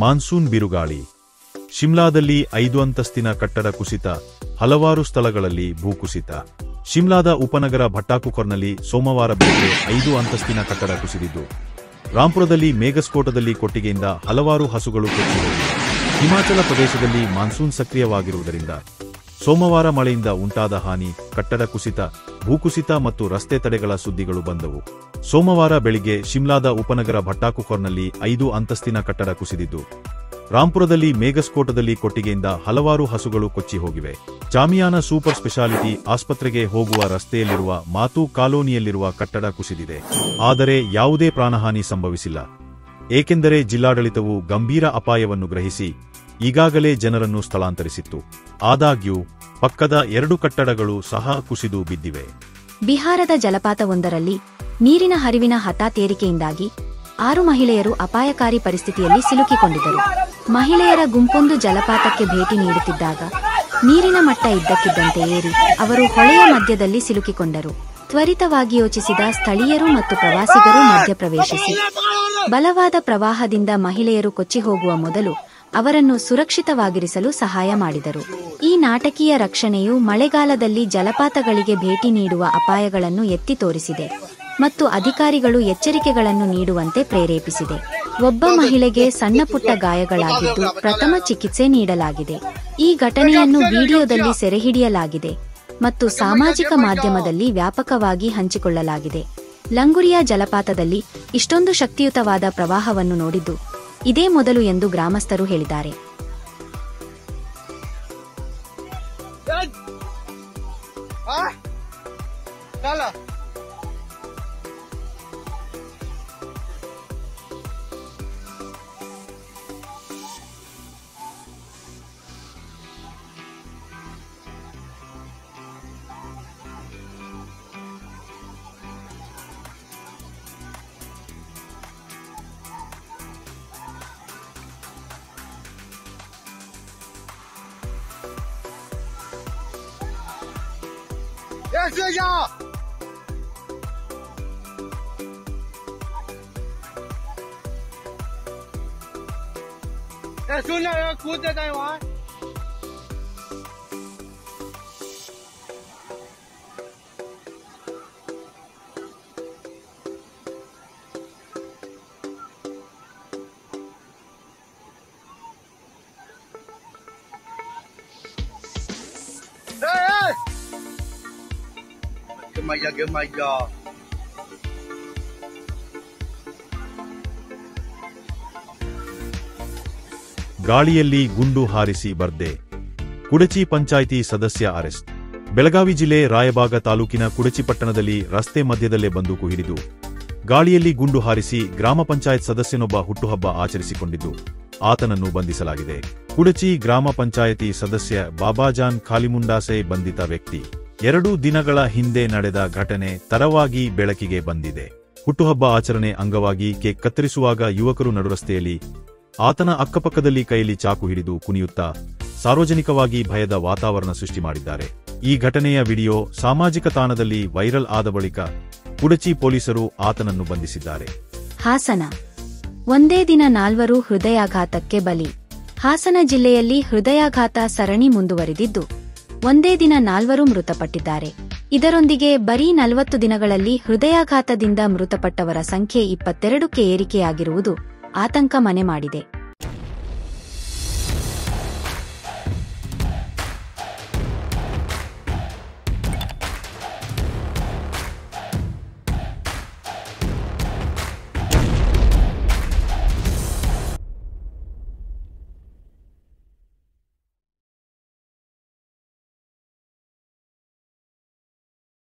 Monsoon ಬಿರುಗಾಳಿ. ಶಿಮ್ಲಾದಲ್ಲಿ 5 ಅಂತಸ್ತಿನ ಕಟ್ಟಡ ಕುಸಿತ, ಹಲವಾರು ಸ್ಥಳಗಳಲ್ಲಿ ಭೂಕುಸಿತ. ಶಿಮ್ಲಾದ ಉಪನಗರ ಭಟ್ಟಾಕುಕರ್ನಲ್ಲಿ ಸೋಮವಾರ ಬೆಳಗ್ಗೆ 5 ಅಂತಸ್ತಿನ ಕಟ್ಟಡ ಕುಸಿದಿದ್ದು, ರಾಂಪುರದಲ್ಲಿ ಮೇಘಸ್ಫೋಟದಲ್ಲಿ ಕೊಟ್ಟಿಗೆಯಿಂದ ಹಲವಾರು ಹಸುಗಳು ಕೊಚ್ಚಿಹೋಗಿವೆ. ಹಿಮಾಚಲ ಪ್ರದೇಶದಲ್ಲಿ ಮಾನ್ಸೂನ್ ಸಕ್ರಿಯವಾಗಿರುವುದರಿಂದ ಸೋಮವಾರ ಮಳೆಯಿಂದ ಉಂಟಾದ ಹಾನಿ, ಕಟ್ಟಡ ಕುಸಿತ, ಭೂಕುಸಿತ ಮತ್ತು ರಸ್ತೆ ತಡೆಗಳ ಸುದ್ದಿಗಳು ಬಂದವು. ಸೋಮವಾರ ಬೆಳಿಗ್ಗೆ ಶಿಮ್ಲಾದ ಉಪನಗರ ಭಟ್ಟಾಕುಕರ್ನಲ್ಲಿ 5 ಅಂತಸ್ತಿನ ಕಟ್ಟಡ ಕುಸಿದಿದ್ದು, ರಾಂಪುರದಲ್ಲಿ ಮೇಘಸ್ಫೋಟದಲ್ಲಿ ಕೊಟ್ಟಿಗೆಯಿಂದ ಹಲವಾರು ಹಸುಗಳು ಕೊಚ್ಚಿ ಹೋಗಿವೆ. ಜಾಮಿಯಾನ ಸೂಪರ್ ಸ್ಪೆಷಾಲಿಟಿ ಆಸ್ಪತ್ರೆಗೆ ಹೋಗುವ ರಸ್ತೆಯಲ್ಲಿರುವ ಮಾತು ಕಾಲೋನಿಯಲ್ಲಿರುವ ಕಟ್ಟಡ ಕುಸಿದಿದೆ. ಆದರೆ ಯಾವುದೇ ಪ್ರಾಣಹಾನಿ ಸಂಭವಿಸಿಲ್ಲ, ಏಕೆಂದರೆ ಜಿಲ್ಲಾಡಳಿತವು ಗಂಭೀರ ಅಪಾಯವನ್ನು ಗ್ರಹಿಸಿ ಈಗಾಗಲೇ ಜನರನ್ನು ಸ್ಥಳಾಂತರಿಸಿತ್ತು. ಆದಾಗ್ಯೂ ಪಕ್ಕದ 2 ಕಟ್ಟಡಗಳು ಸಹ ಕುಸಿದು ಬಿದ್ದಿವೆ. ಬಿಹಾರದ ಜಲಪಾತವೊಂದರಲ್ಲಿ ನೀರಿನ ಹರಿವಿನ ಹಠಾತ್ ಏರಿಕೆಯಿಂದಾಗಿ 6 ಮಹಿಳೆಯರು ಅಪಾಯಕಾರಿ ಪರಿಸ್ಥಿತಿಯಲ್ಲಿ ಸಿಲುಕಿಕೊಂಡಿದ್ದರು. ಮಹಿಳೆಯರ ಗುಂಪೊಂದು ಜಲಪಾತಕ್ಕೆ ಭೇಟಿ ನೀಡುತ್ತಿದ್ದಾಗ ನೀರಿನ ಮಟ್ಟ ಇದ್ದಕ್ಕಿದ್ದಂತೆ ಏರಿ ಅವರು ಹೊಳೆಯ ಮಧ್ಯದಲ್ಲಿ ಸಿಲುಕಿಕೊಂಡರು. ತ್ವರಿತವಾಗಿ ಯೋಚಿಸಿದ ಸ್ಥಳೀಯರು ಮತ್ತು ಪ್ರವಾಸಿಗರು ಮಧ್ಯಪ್ರವೇಶಿಸಿ ಬಲವಾದ ಪ್ರವಾಹದಿಂದ ಮಹಿಳೆಯರು ಕೊಚ್ಚಿಹೋಗುವ ಮೊದಲು ಅವರನ್ನು ಸುರಕ್ಷಿತವಾಗಿರಿಸಲು ಸಹಾಯ ಮಾಡಿದರು. ಈ ನಾಟಕೀಯ ರಕ್ಷಣೆಯು ಮಳೆಗಾಲದಲ್ಲಿ ಜಲಪಾತಗಳಿಗೆ ಭೇಟಿ ನೀಡುವ ಅಪಾಯಗಳನ್ನು ಎತ್ತಿ ತೋರಿಸಿದೆ ಮತ್ತು ಅಧಿಕಾರಿಗಳು ಎಚ್ಚರಿಕೆಗಳನ್ನು ನೀಡುವಂತೆ ಪ್ರೇರೇಪಿಸಿದೆ. ಒಬ್ಬ ಮಹಿಳೆಗೆ ಸಣ್ಣಪುಟ್ಟ ಗಾಯಗಳಾಗಿದ್ದು ಪ್ರಥಮ ಚಿಕಿತ್ಸೆ ನೀಡಲಾಗಿದೆ. ಈ ಘಟನೆಯನ್ನು ವಿಡಿಯೋದಲ್ಲಿ ಸೆರೆಹಿಡಿಯಲಾಗಿದೆ ಮತ್ತು ಸಾಮಾಜಿಕ ಮಾಧ್ಯಮದಲ್ಲಿ ವ್ಯಾಪಕವಾಗಿ ಹಂಚಿಕೊಳ್ಳಲಾಗಿದೆ. ಲಂಗುರಿಯಾ ಜಲಪಾತದಲ್ಲಿ ಇಷ್ಟೊಂದು ಶಕ್ತಿಯುತವಾದ ಪ್ರವಾಹವನ್ನು ನೋಡಿದ್ದು ಇದೇ ಮೊದಲು ಎಂದು ಗ್ರಾಮಸ್ಥರು ಹೇಳಿದ್ದಾರೆ.睡觉。兄弟，裤子带完。Gemaya. ಗಾಳಿಯಲ್ಲಿ ಗುಂಡು ಹಾರಿಸಿ ಬರ್ದೆ. ಕುಡಚಿ ಪಂಚಾಯಿತಿ ಸದಸ್ಯ ಅರೆಸ್ಟ್. ಬೆಳಗಾವಿ ಜಿಲ್ಲೆ ರಾಯಬಾಗ ತಾಲೂಕಿನ ಕುಡಚಿ ಪಟ್ಟಣದಲ್ಲಿ ರಸ್ತೆ ಮಧ್ಯದಲ್ಲೇ ಬಂದೂಕು ಹಿಡಿದು ಗಾಳಿಯಲ್ಲಿ ಗುಂಡು ಹಾರಿಸಿ ಗ್ರಾಮ ಪಂಚಾಯತ್ ಸದಸ್ಯನೊಬ್ಬ ಹುಟ್ಟುಹಬ್ಬ ಆಚರಿಸಿಕೊಂಡಿದ್ದು, ಆತನನ್ನು ಬಂಧಿಸಲಾಗಿದೆ. ಕುಡಚಿ ಗ್ರಾಮ ಪಂಚಾಯಿತಿ ಸದಸ್ಯ ಬಾಬಾಜಾನ್ ಖಾಲಿಮುಂಡಾಸೆ ಬಂಧಿತ ವ್ಯಕ್ತಿ. 2 ದಿನಗಳ ಹಿಂದೆ ನಡೆದ ಘಟನೆ ತಡವಾಗಿ ಬೆಳಕಿಗೆ ಬಂದಿದೆ. ಹುಟ್ಟುಹಬ್ಬ ಆಚರಣೆ ಅಂಗವಾಗಿ ಕೇಕ್ ಕತ್ತರಿಸುವಾಗ ಯುವಕರು ನಡುರಸ್ತೆಯಲ್ಲಿ ಆತನ ಅಕ್ಕಪಕ್ಕದಲ್ಲಿ ಕೈಯಲ್ಲಿ ಚಾಕು ಹಿಡಿದು ಕುಣಿಯುತ್ತಾ ಸಾರ್ವಜನಿಕವಾಗಿ ಭಯದ ವಾತಾವರಣ ಸೃಷ್ಟಿ ಮಾಡಿದ್ದಾರೆ. ಈ ಘಟನೆಯ ವಿಡಿಯೋ ಸಾಮಾಜಿಕ ತಾಣದಲ್ಲಿ ವೈರಲ್ ಆದ ಬಳಿಕ ಕುಡಚಿ ಪೊಲೀಸರು ಆತನನ್ನು ಬಂಧಿಸಿದ್ದಾರೆ. ಹಾಸನ. ಒಂದೇ ದಿನ 4 ಹೃದಯಾಘಾತಕ್ಕೆ ಬಲಿ. ಹಾಸನ ಜಿಲ್ಲೆಯಲ್ಲಿ ಹೃದಯಾಘಾತ ಸರಣಿ ಮುಂದುವರಿದಿದ್ದು, ಒಂದೇ ದಿನ 4 ಮೃತಪಟ್ಟಿದ್ದಾರೆ. ಇದರೊಂದಿಗೆ ಬರೀ 40 ದಿನಗಳಲ್ಲಿ ಹೃದಯಾಘಾತದಿಂದ ಮೃತಪಟ್ಟವರ ಸಂಖ್ಯೆ 22ಕ್ಕೆ ಏರಿಕೆಯಾಗಿರುವುದು ಆತಂಕ ಮನೆ ಮಾಡಿದೆ.